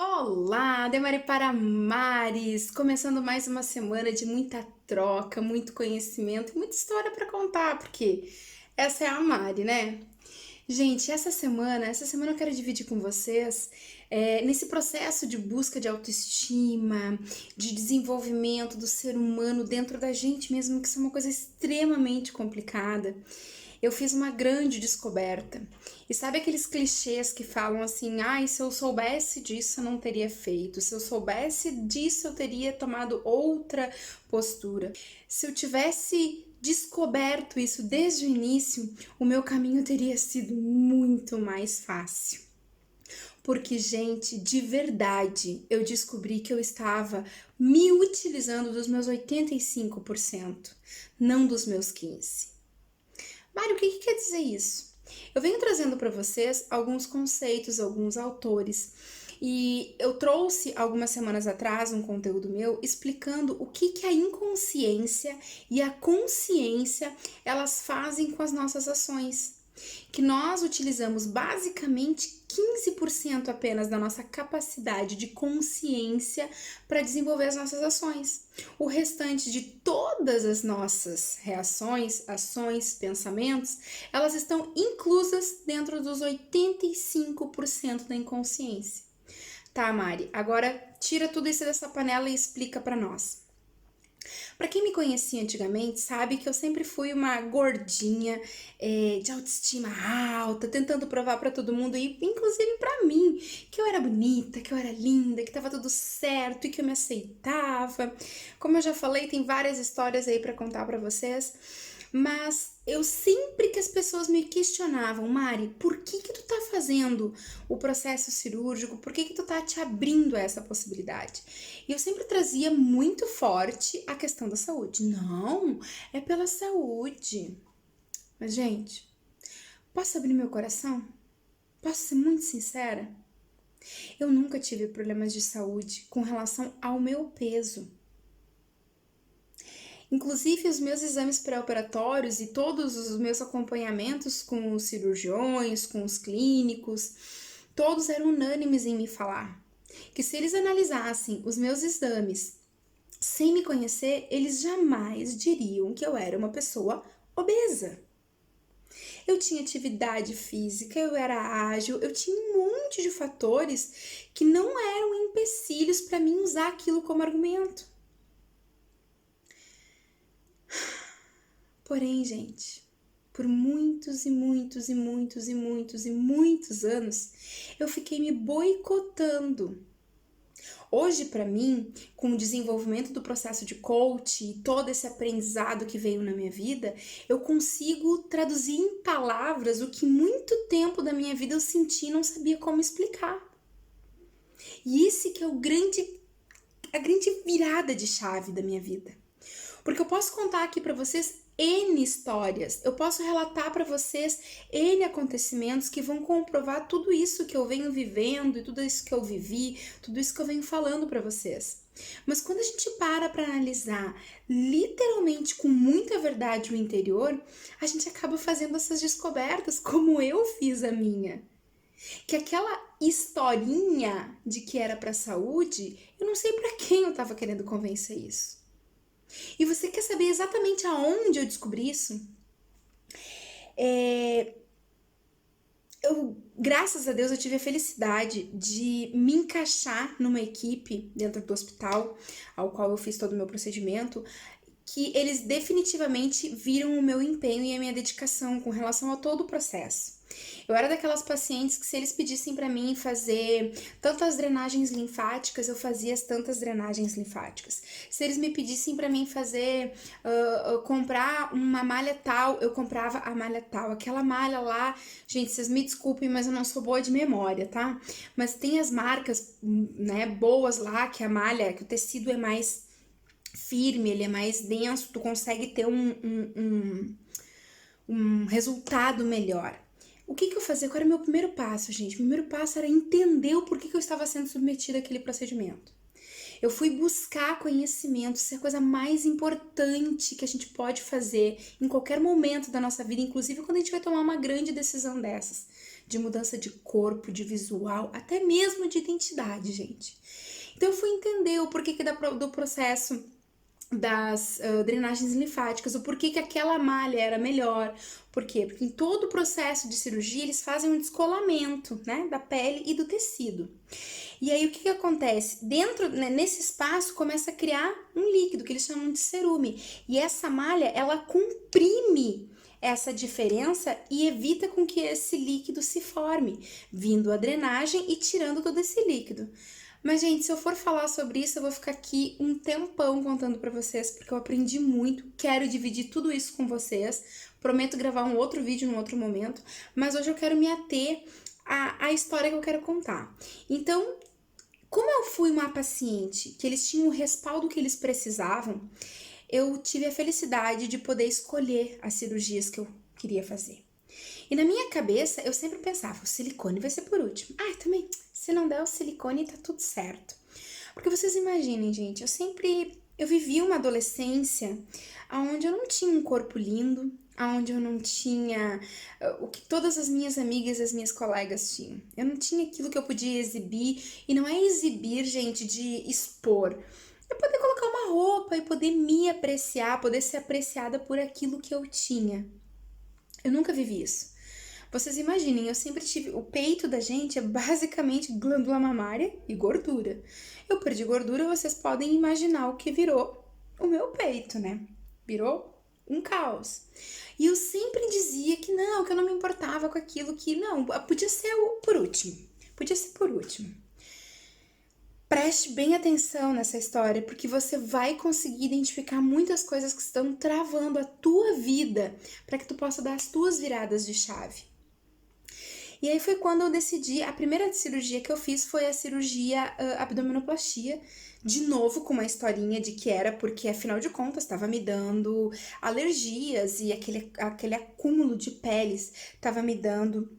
Olá, Demari para Mares! Começando mais uma semana de muita troca, muito conhecimento e muita história para contar, porque essa é a Mari, né? Gente, essa semana eu quero dividir com vocês nesse processo de busca de autoestima, de desenvolvimento do ser humano dentro da gente mesmo, que isso é uma coisa extremamente complicada. Eu fiz uma grande descoberta. E sabe aqueles clichês que falam assim: ai, se eu soubesse disso, eu não teria feito. Se eu soubesse disso, eu teria tomado outra postura. Se eu tivesse descoberto isso desde o início, o meu caminho teria sido muito mais fácil. Porque, gente, de verdade, eu descobri que eu estava me utilizando dos meus 85%, não dos meus 15%. Mário, o que quer dizer isso? Eu venho trazendo para vocês alguns conceitos, alguns autores, e eu trouxe algumas semanas atrás um conteúdo meu explicando o que a inconsciência e a consciência elas fazem com as nossas ações. Que nós utilizamos basicamente 15% apenas da nossa capacidade de consciência para desenvolver as nossas ações. O restante de todas as nossas reações, ações, pensamentos, elas estão inclusas dentro dos 85% da inconsciência. Tá, Mari, agora tira tudo isso dessa panela e explica para nós. Para quem me conhecia antigamente, sabe que eu sempre fui uma gordinha de autoestima alta, tentando provar para todo mundo e inclusive para mim que eu era bonita, que eu era linda, que tava tudo certo e que eu me aceitava. Como eu já falei, tem várias histórias aí para contar para vocês. Mas eu sempre que as pessoas me questionavam, Mari, por que tu tá fazendo o processo cirúrgico? Por que tu tá te abrindo a essa possibilidade? E eu sempre trazia muito forte a questão da saúde. Não, é pela saúde. Mas, gente, posso abrir meu coração? Posso ser muito sincera? Eu nunca tive problemas de saúde com relação ao meu peso. Inclusive, os meus exames pré-operatórios e todos os meus acompanhamentos com os cirurgiões, com os clínicos, todos eram unânimes em me falar que se eles analisassem os meus exames sem me conhecer, eles jamais diriam que eu era uma pessoa obesa. Eu tinha atividade física, eu era ágil, eu tinha um monte de fatores que não eram empecilhos para mim usar aquilo como argumento. Porém, gente, por muitos e muitos e muitos e muitos e muitos anos, eu fiquei me boicotando. Hoje, para mim, com o desenvolvimento do processo de coach e todo esse aprendizado que veio na minha vida, eu consigo traduzir em palavras o que muito tempo da minha vida eu senti e não sabia como explicar. E esse que é a grande virada de chave da minha vida. Porque eu posso contar aqui para vocês N histórias, eu posso relatar para vocês N acontecimentos que vão comprovar tudo isso que eu venho vivendo e tudo isso que eu vivi, tudo isso que eu venho falando para vocês. Mas quando a gente para analisar literalmente com muita verdade o interior, a gente acaba fazendo essas descobertas como eu fiz a minha. Que aquela historinha de que era para saúde, eu não sei para quem eu estava querendo convencer isso. E você quer saber exatamente aonde eu descobri isso? Graças a Deus, eu tive a felicidade de me encaixar numa equipe dentro do hospital, ao qual eu fiz todo o meu procedimento, que eles definitivamente viram o meu empenho e a minha dedicação com relação a todo o processo. Eu era daquelas pacientes que se eles pedissem para mim fazer tantas drenagens linfáticas, eu fazia as tantas drenagens linfáticas. Se eles me pedissem para mim fazer, comprar uma malha tal, eu comprava a malha tal. Aquela malha lá, gente, vocês me desculpem, mas eu não sou boa de memória, tá? Mas tem as marcas, né, boas lá, que a malha, que o tecido é mais firme, ele é mais denso, tu consegue ter um resultado melhor. O que eu fazia? Qual era o meu primeiro passo, gente? O primeiro passo era entender o porquê que eu estava sendo submetida àquele procedimento. Eu fui buscar conhecimento, isso é a coisa mais importante que a gente pode fazer em qualquer momento da nossa vida, inclusive quando a gente vai tomar uma grande decisão dessas. de mudança de corpo, de visual, até mesmo de identidade, gente. Então eu fui entender o porquê do processo das drenagens linfáticas, o porquê que aquela malha era melhor. Por quê? Porque em todo o processo de cirurgia eles fazem um descolamento, né, da pele e do tecido. E aí o que acontece? Dentro, né, nesse espaço começa a criar um líquido que eles chamam de cerume. E essa malha, ela comprime essa diferença e evita com que esse líquido se forme, vindo a drenagem e tirando todo esse líquido. Mas, gente, se eu for falar sobre isso, eu vou ficar aqui um tempão contando pra vocês, porque eu aprendi muito, quero dividir tudo isso com vocês, prometo gravar um outro vídeo num outro momento, mas hoje eu quero me ater à história que eu quero contar. Então, como eu fui uma paciente que eles tinham o respaldo que eles precisavam, eu tive a felicidade de poder escolher as cirurgias que eu queria fazer. E na minha cabeça, eu sempre pensava, o silicone vai ser por último. Ah, também, se não der o silicone, tá tudo certo. Porque vocês imaginem, gente, eu vivi uma adolescência onde eu não tinha um corpo lindo, onde eu não tinha o que todas as minhas amigas e as minhas colegas tinham. Eu não tinha aquilo que eu podia exibir, e não é exibir, gente, de expor. É poder colocar uma roupa e poder me apreciar, poder ser apreciada por aquilo que eu tinha. Eu nunca vivi isso. Vocês imaginem, eu sempre tive. O peito da gente é basicamente glândula mamária e gordura. Eu perdi gordura, vocês podem imaginar o que virou o meu peito, né? Virou um caos. E eu sempre dizia que eu não me importava com aquilo, que não, podia ser por último. Podia ser por último. Preste bem atenção nessa história, porque você vai conseguir identificar muitas coisas que estão travando a tua vida para que tu possa dar as tuas viradas de chave. E aí foi quando eu decidi, a primeira cirurgia que eu fiz foi a cirurgia abdominoplastia, de novo com uma historinha de que era porque, afinal de contas, estava me dando alergias e aquele acúmulo de peles estava me dando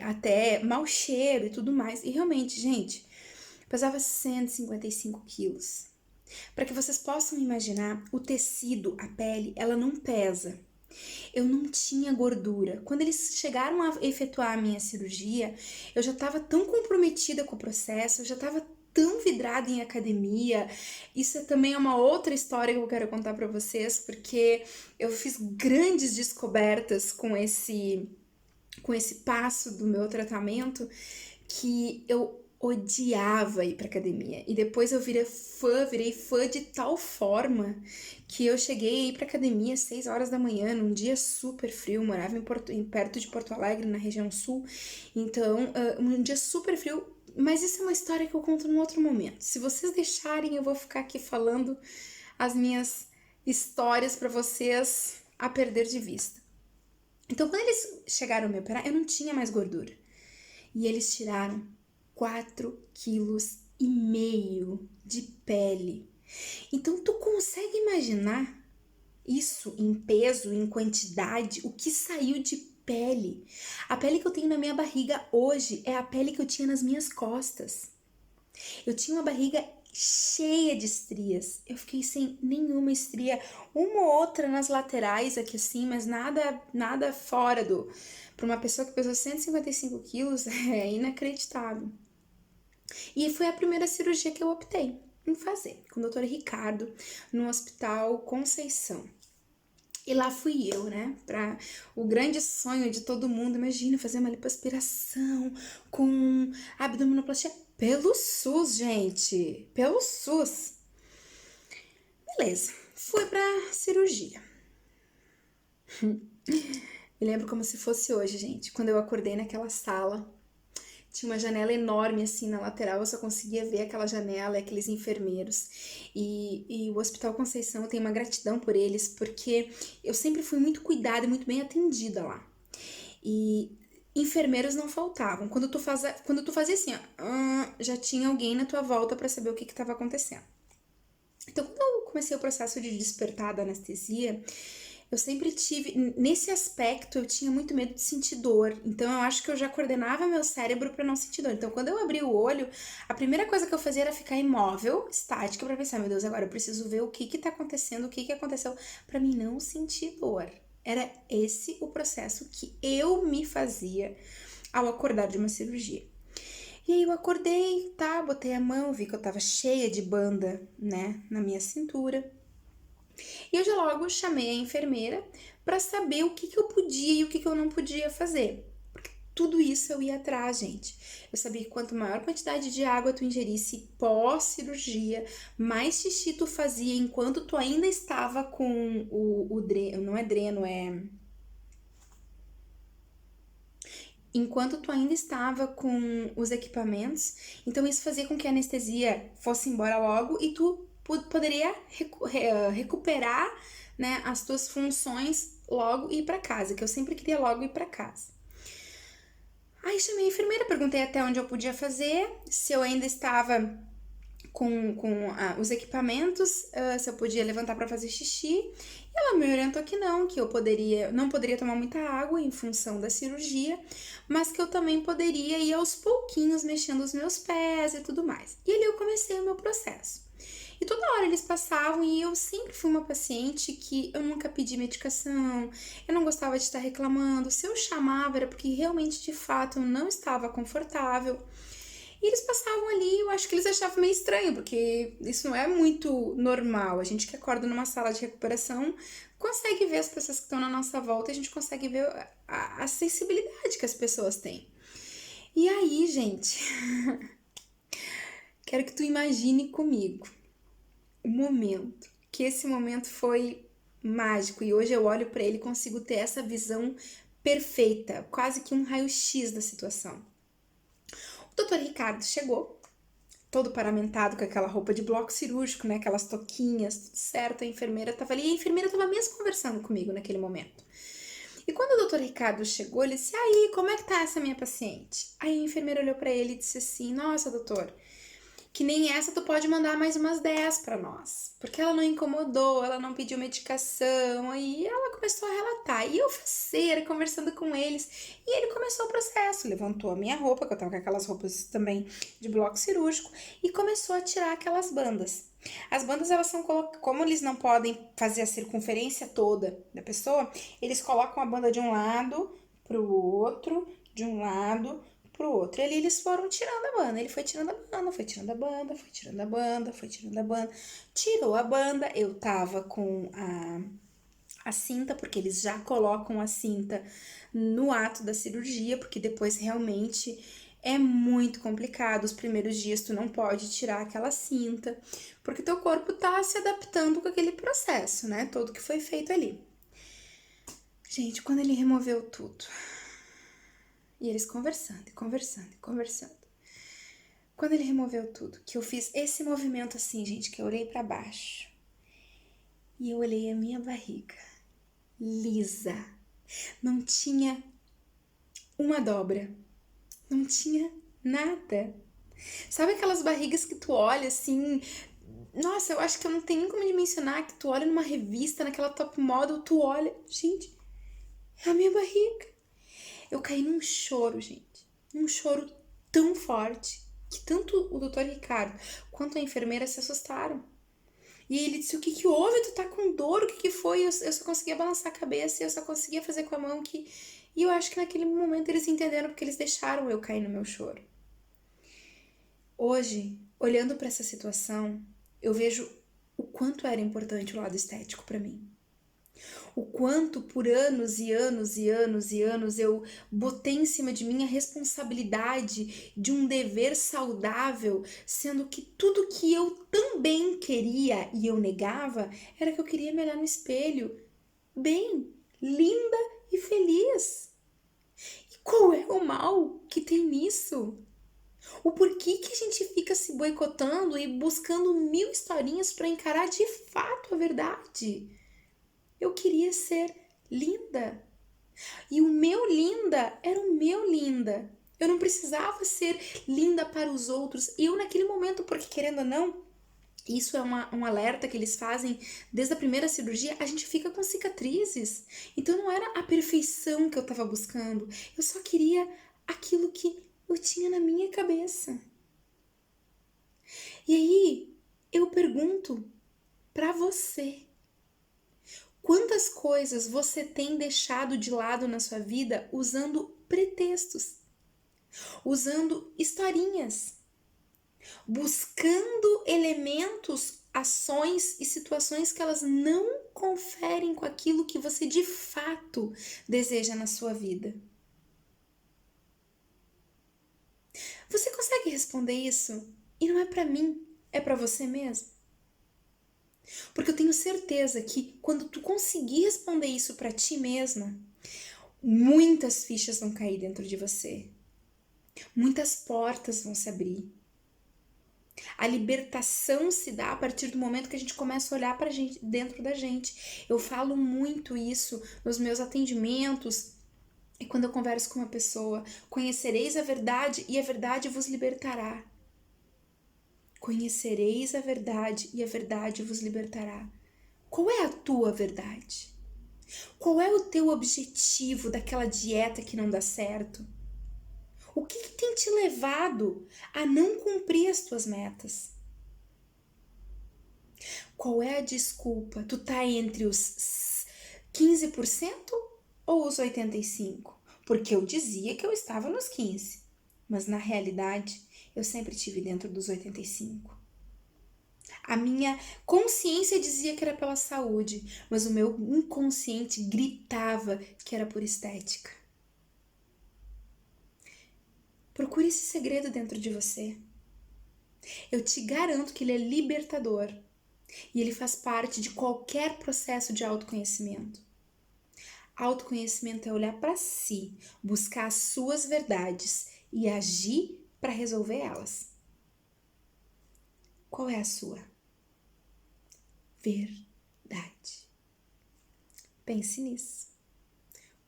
até mau cheiro e tudo mais. E realmente, gente, pesava 155 quilos. Para que vocês possam imaginar, o tecido, a pele, ela não pesa. Eu não tinha gordura. Quando eles chegaram a efetuar a minha cirurgia, eu já estava tão comprometida com o processo, eu já estava tão vidrada em academia. Isso também é uma outra história que eu quero contar para vocês, porque eu fiz grandes descobertas com esse passo do meu tratamento, que eu odiava ir pra academia. E depois eu virei fã de tal forma que eu cheguei a ir pra academia às 6 horas da manhã, num dia super frio. Eu morava perto de Porto Alegre, na região sul. Então, um dia super frio. Mas isso é uma história que eu conto num outro momento. Se vocês deixarem, eu vou ficar aqui falando as minhas histórias pra vocês a perder de vista. Então, quando eles chegaram a me operar, eu não tinha mais gordura. E eles tiraram 4,5 kg de pele. Então, tu consegue imaginar isso em peso, em quantidade, o que saiu de pele? A pele que eu tenho na minha barriga hoje é a pele que eu tinha nas minhas costas. Eu tinha uma barriga cheia de estrias. Eu fiquei sem nenhuma estria, uma ou outra nas laterais aqui assim, mas nada fora do... Para uma pessoa que pesou 155 quilos, é inacreditável. E foi a primeira cirurgia que eu optei em fazer, com o Dr. Ricardo, no Hospital Conceição. E lá fui eu, né, para o grande sonho de todo mundo, imagina, fazer uma lipoaspiração com abdominoplastia pelo SUS, gente, pelo SUS. Beleza, fui pra cirurgia. Me lembro como se fosse hoje, gente, quando eu acordei naquela sala. Tinha uma janela enorme assim na lateral, eu só conseguia ver aquela janela e aqueles enfermeiros. E o Hospital Conceição, eu tenho uma gratidão por eles, porque eu sempre fui muito cuidada e muito bem atendida lá. E enfermeiros não faltavam. Quando tu fazia assim, ó, já tinha alguém na tua volta para saber o que estava acontecendo. Então, quando eu comecei o processo de despertar da anestesia, eu sempre tive, nesse aspecto, eu tinha muito medo de sentir dor. Então, eu acho que eu já coordenava meu cérebro para não sentir dor. Então, quando eu abri o olho, a primeira coisa que eu fazia era ficar imóvel, estática, para pensar, meu Deus, agora eu preciso ver o que tá acontecendo, o que aconteceu, para mim não sentir dor. Era esse o processo que eu me fazia ao acordar de uma cirurgia. E aí eu acordei, tá? Botei a mão, vi que eu tava cheia de banda, né, na minha cintura. E eu já logo chamei a enfermeira para saber o que que eu podia e o que que eu não podia fazer. Porque tudo isso eu ia atrás, gente. Eu sabia que quanto maior quantidade de água tu ingerisse pós-cirurgia, mais xixi tu fazia enquanto tu ainda estava com o dreno, não é dreno, é enquanto tu ainda estava com os equipamentos, então isso fazia com que a anestesia fosse embora logo e tu poderia recuperar, né, as tuas funções logo e ir para casa, que eu sempre queria logo ir para casa. Aí chamei a enfermeira, perguntei até onde eu podia fazer, se eu ainda estava com os equipamentos, se eu podia levantar para fazer xixi. E ela me orientou que eu não poderia tomar muita água em função da cirurgia, mas que eu também poderia ir aos pouquinhos mexendo os meus pés e tudo mais. E ali eu comecei o meu processo. E toda hora eles passavam e eu sempre fui uma paciente que eu nunca pedi medicação, eu não gostava de estar reclamando. Se eu chamava era porque realmente, de fato, eu não estava confortável. E eles passavam ali, eu acho que eles achavam meio estranho, porque isso não é muito normal. A gente que acorda numa sala de recuperação consegue ver as pessoas que estão na nossa volta, a gente consegue ver a sensibilidade que as pessoas têm. E aí, gente, quero que tu imagine comigo o momento, que esse momento foi mágico e hoje eu olho para ele e consigo ter essa visão perfeita, quase que um raio-x da situação. O doutor Ricardo chegou, todo paramentado com aquela roupa de bloco cirúrgico, né? Aquelas toquinhas, tudo certo. A enfermeira tava ali e a enfermeira tava mesmo conversando comigo naquele momento. E quando o doutor Ricardo chegou, ele disse: "Aí, como é que tá essa minha paciente?" Aí a enfermeira olhou pra ele e disse assim: "Nossa, doutor, que nem essa tu pode mandar mais umas 10 para nós, porque ela não incomodou, ela não pediu medicação." Aí ela começou a relatar, e eu faceira, conversando com eles, e ele começou o processo, levantou a minha roupa, que eu tava com aquelas roupas também de bloco cirúrgico, e começou a tirar aquelas bandas. As bandas, elas são, como eles não podem fazer a circunferência toda da pessoa, eles colocam a banda de um lado pro outro, de um lado pro outro. E ali eles foram tirando a banda. Ele foi tirando a banda, foi tirando a banda, foi tirando a banda, foi tirando a banda. Tirou a banda, eu tava com a cinta, porque eles já colocam a cinta no ato da cirurgia, porque depois realmente é muito complicado. Os primeiros dias tu não pode tirar aquela cinta, porque teu corpo tá se adaptando com aquele processo, né? Todo que foi feito ali. Gente, quando ele removeu tudo, e eles conversando, e conversando, e conversando. Quando ele removeu tudo, que eu fiz esse movimento assim, gente, que eu olhei pra baixo. E eu olhei a minha barriga, lisa. Não tinha uma dobra. Não tinha nada. Sabe aquelas barrigas que tu olha assim... Nossa, eu acho que eu não tenho nem como dimensionar, que tu olha numa revista, naquela top model, tu olha... Gente, é a minha barriga. Eu caí num choro, gente. Num choro tão forte que tanto o doutor Ricardo quanto a enfermeira se assustaram. E ele disse: "O que que houve? Tu tá com dor? O que que foi?" Eu só conseguia balançar a cabeça e eu só conseguia fazer com a mão que... E eu acho que naquele momento eles entenderam porque eles deixaram eu cair no meu choro. Hoje, olhando para essa situação, eu vejo o quanto era importante o lado estético para mim. O quanto por anos e anos e anos e anos eu botei em cima de mim a responsabilidade de um dever saudável, sendo que tudo que eu também queria e eu negava era que eu queria me olhar no espelho bem, linda e feliz. E qual é o mal que tem nisso? O porquê que a gente fica se boicotando e buscando mil historinhas para encarar de fato a verdade? Eu queria ser linda. E o meu linda era o meu linda. Eu não precisava ser linda para os outros. Eu naquele momento, porque querendo ou não, isso é um alerta que eles fazem desde a primeira cirurgia, a gente fica com cicatrizes. Então não era a perfeição que eu estava buscando. Eu só queria aquilo que eu tinha na minha cabeça. E aí eu pergunto para você: quantas coisas você tem deixado de lado na sua vida usando pretextos? usando historinhas, buscando elementos, ações e situações que elas não conferem com aquilo que você de fato deseja na sua vida. Você consegue responder isso? E não é para mim, é para você mesmo. Porque eu tenho certeza que quando tu conseguir responder isso para ti mesma, muitas fichas vão cair dentro de você. Muitas portas vão se abrir. A libertação se dá a partir do momento que a gente começa a olhar para gente dentro da gente. Eu falo muito isso nos meus atendimentos e quando eu converso com uma pessoa. Conhecereis a verdade e a verdade vos libertará. Conhecereis a verdade e a verdade vos libertará. Qual é a tua verdade? Qual é o teu objetivo daquela dieta que não dá certo? O que tem te levado a não cumprir as tuas metas? Qual é a desculpa? Tu tá entre os 15% ou os 85%? Porque eu dizia que eu estava nos 15%, mas na realidade eu sempre estive dentro dos 85%. A minha consciência dizia que era pela saúde, mas o meu inconsciente gritava que era por estética. Procure esse segredo dentro de você. Eu te garanto que ele é libertador e ele faz parte de qualquer processo de autoconhecimento. Autoconhecimento é olhar para si, buscar as suas verdades e agir para resolver elas. Qual é a sua? Verdade. Pense nisso.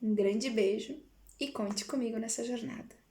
Um grande beijo e conte comigo nessa jornada.